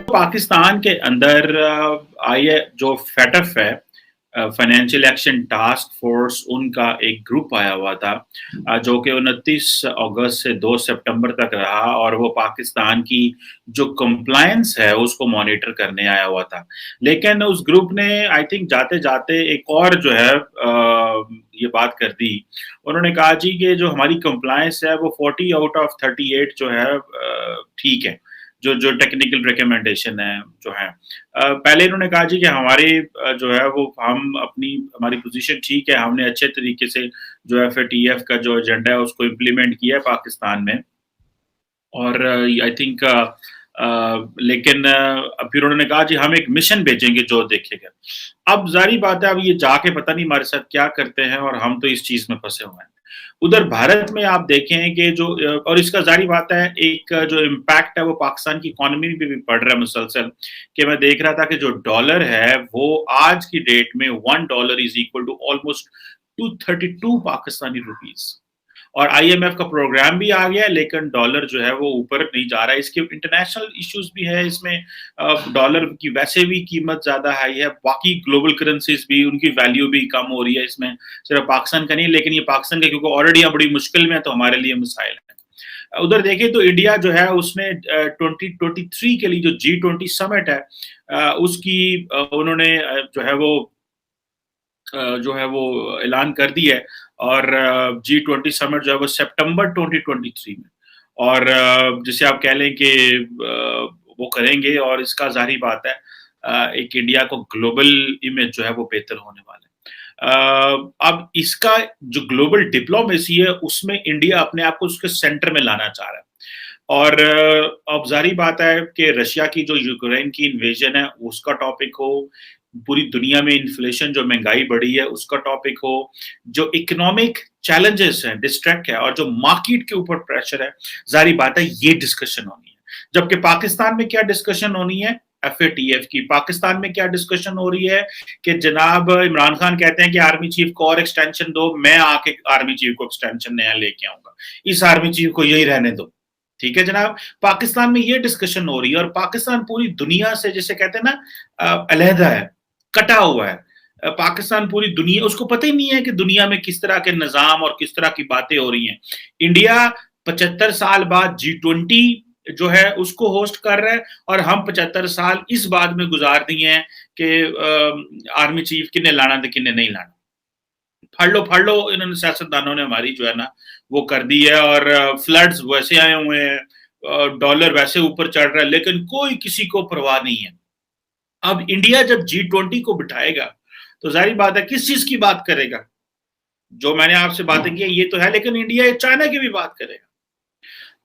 पाकिस्तान के अंदर आई जो फेटफ है, फाइनेंशियल एक्शन टास्क फोर्स, उनका एक ग्रुप आया हुआ था जो कि 29 अगस्त से 2 सितंबर तक रहा, और वो पाकिस्तान की जो कंप्लायंस है उसको मॉनिटर करने आया हुआ था। लेकिन उस ग्रुप ने आई थिंक जाते जाते एक और जो है ये बात कर दी। उन्होंने कहा जी कि जो हमारी कंप्लायंस है वो 40 आउट ऑफ 38 जो है ठीक है, जो जो टेक्निकल रिकमेंडेशन है जो है। पहले इन्होंने कहा जी कि हमारे जो है वो हमारी पोजीशन ठीक है, हमने अच्छे तरीके से जो एफएटीएफ का जो एजेंडा है उसको इम्प्लीमेंट किया है पाकिस्तान में, और आई थिंक लेकिन फिर उन्होंने कहा जी हम एक मिशन भेजेंगे जो देखेगा। अब जारी बात है, अब ये जाके पता नहीं हमारे साथ क्या करते हैं, और हम तो इस चीज में फंसे हुए हैं। उधर भारत में आप देखें कि जो और इसका जारी बात है, एक जो इम्पैक्ट है वो पाकिस्तान की इकोनॉमी पे भी पड़ रहा है मुसलसल। कि मैं देख रहा था कि जो डॉलर है वो आज की डेट में $1 is equal to almost 232 Pakistani rupees, और आईएमएफ का प्रोग्राम भी आ गया है, लेकिन डॉलर जो है वो ऊपर नहीं जा रहा है। इसके इंटरनेशनल इश्यूज भी है इसमें। डॉलर की वैसे भी कीमत ज्यादा हाई है, बाकी ग्लोबल करेंसीज भी उनकी वैल्यू भी कम हो रही है इसमें, सिर्फ पाकिस्तान का नहीं, लेकिन ये पाकिस्तान का क्योंकि ऑलरेडी बड़ी मुश्किल में है तो हमारे लिए मसाइल है। उधर देखें तो इंडिया जो है उसने 2023 के लिए जो G20 समिट है उसकी उन्होंने जो है वो ऐलान कर दी है, और G20 समिट जो है वो सितंबर 2023 में, और जिसे आप कह लें कि वो करेंगे, और इसका जाहिर बात है एक इंडिया को ग्लोबल इमेज जो है वो बेहतर होने वाला है। अब इसका जो ग्लोबल डिप्लोमेसी है उसमें इंडिया अपने आप को उसके सेंटर में लाना चाह रहा है, और अब जाहिर बात है कि रशिया की जो यूक्रेन की इन्वेजन है उसका टॉपिक हो, पूरी दुनिया में इन्फ्लेशन जो महंगाई बढ़ी है उसका टॉपिक हो, जो इकोनॉमिक चैलेंजेस हैं, डिस्ट्रैक्ट है, और जो मार्केट के ऊपर प्रेशर है, जाहिर बात है ये डिस्कशन होनी है। जबकि पाकिस्तान में क्या डिस्कशन होनी है, एफएटीएफ की। पाकिस्तान में क्या डिस्कशन हो रही है कि जनाब इमरान खान कहते हैं कि आर्मी चीफ को और एक्सटेंशन दो, मैं आके आर्मी चीफ को एक्सटेंशन नया लेके आऊंगा, इस आर्मी चीफ को यही रहने दो। ठीक है जनाब, पाकिस्तान में ये डिस्कशन हो रही है, और पाकिस्तान पूरी दुनिया से जिसे कहते हैं ना अलहदा है, कटा हुआ है। पाकिस्तान पूरी दुनिया, उसको पता ही नहीं है कि दुनिया में किस तरह के निजाम और किस तरह की बातें हो रही हैं। इंडिया 75 साल बाद G20 जो है उसको होस्ट कर रहा है, और हम 75 साल इस बात में गुजार दिए हैं कि आर्मी चीफ किन्ने लाना तो किन्ने नहीं लाना। फाड़ लो इन्होंने, सियासतदानों ने हमारी जो है ना वो कर दी है, और फ्लड्स वैसे आए हुए हैं, डॉलर वैसे ऊपर चढ़ रहा है, लेकिन कोई किसी को परवाह नहीं है। अब इंडिया जब G20 को बिठाएगा तो जाहिर बात है किस चीज की बात करेगा, जो मैंने आपसे बातें की ये तो है, लेकिन इंडिया चाइना की भी बात करेगा।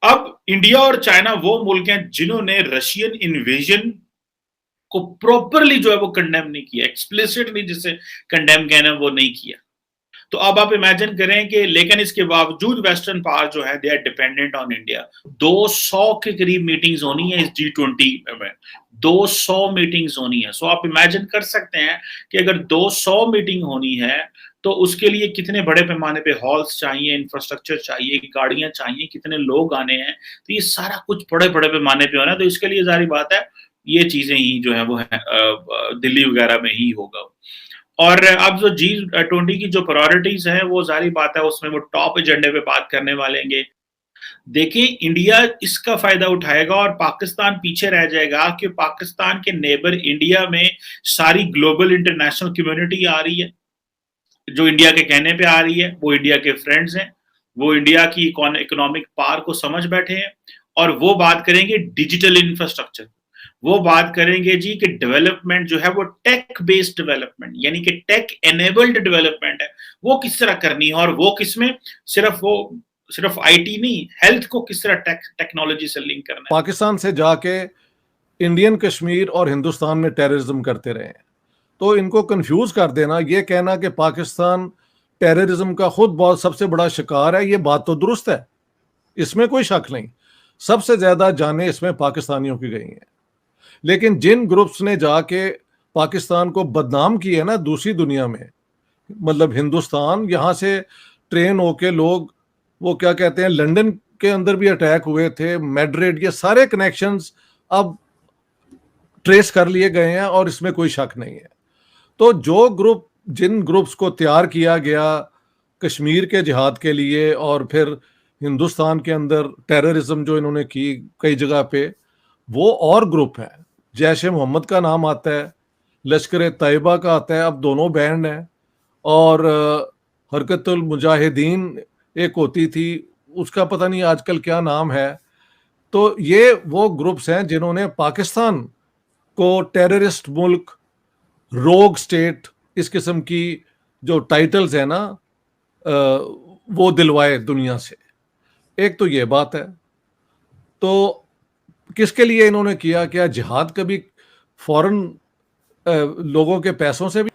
अब इंडिया और चाइना वो मुल्क हैं जिन्होंने रशियन इन्वेजन को प्रॉपरली जो है वो कंडेम नहीं किया, एक्सप्लिसिटली जिसे कंडेम कहना वो नहीं किया। तो अब आप इमेजिन करें कि लेकिन इसके बावजूद वेस्टर्न पावर जो है they are dependent on India. 200 के करीब मीटिंग्स होनी है इस G20 में, 200 मीटिंग्स होनी है। सो आप इमेजिन कर सकते हैं कि अगर 200 मीटिंग होनी है तो उसके लिए कितने बड़े पैमाने पे हॉल्स चाहिए, इंफ्रास्ट्रक्चर चाहिए, गाड़ियां चाहिए, कितने लोग आने हैं, तो ये सारा कुछ बड़े बड़े पैमाने पे होना है। तो इसके लिए जारी बात है ये चीजें ही जो है वो है दिल्ली वगैरह में ही होगा। और अब जो G20 की जो प्रायोरिटीज हैं वो जारी बात है उसमें वो टॉप एजेंडे पे बात करने वालेंगे। देखिए इंडिया इसका फायदा उठाएगा और पाकिस्तान पीछे रह जाएगा, कि पाकिस्तान के नेबर इंडिया में सारी ग्लोबल इंटरनेशनल कम्युनिटी आ रही है, जो इंडिया के कहने पे आ रही है, वो इंडिया के फ्रेंड्स हैं, वो इंडिया की इकोनॉमिक पावर को समझ बैठे हैं, और वो बात करेंगे डिजिटल इंफ्रास्ट्रक्चर, वो बात करेंगे जी कि डेवलपमेंट जो है वो टेक बेस्ड डेवलपमेंट, यानी कि टेक एनेबल्ड डेवलपमेंट है, वो किस तरह करनी है, और वो किसमें सिर्फ आईटी नहीं, हेल्थ को किस तरह टेक्नोलॉजी से लिंक करना है। पाकिस्तान से जाके इंडियन कश्मीर और हिंदुस्तान में टेररिज्म करते रहे हैं, तो इनको कंफ्यूज कर देना, ये कहना कि पाकिस्तान टेररिज्म का खुद बहुत सबसे बड़ा शिकार है, ये बात तो दुरुस्त है, इसमें कोई शक नहीं। सबसे ज्यादा जानें इसमें पाकिस्तानियों की गई हैं, लेकिन जिन ग्रुप्स ने जाके पाकिस्तान को बदनाम किया है ना दूसरी दुनिया में, मतलब हिंदुस्तान, यहाँ से ट्रेन होके लोग वो क्या कहते हैं लंदन के अंदर भी अटैक हुए थे, मैड्रिड, ये सारे कनेक्शंस अब ट्रेस कर लिए गए हैं और इसमें कोई शक नहीं है। तो जो ग्रुप, जिन ग्रुप्स को तैयार किया गया कश्मीर के जिहाद के लिए और फिर हिंदुस्तान के अंदर टेररिज्म जो इन्होंने की कई जगह पे, वो और ग्रुप है। जैश ए मोहम्मद का नाम आता है, लश्कर तैयबा का आता है, अब दोनों बैंड हैं। और हरकतुल मुजाहिदीन एक होती थी, उसका पता नहीं आजकल क्या नाम है। तो ये वो ग्रुप्स हैं जिन्होंने पाकिस्तान को टेररिस्ट मुल्क, रोग स्टेट, इस किस्म की जो टाइटल्स है ना, वो दिलवाए दुनिया से। एक तो ये बात है। तो किसके लिए इन्होंने किया? क्या जिहाद कभी फॉरेन लोगों के पैसों से भी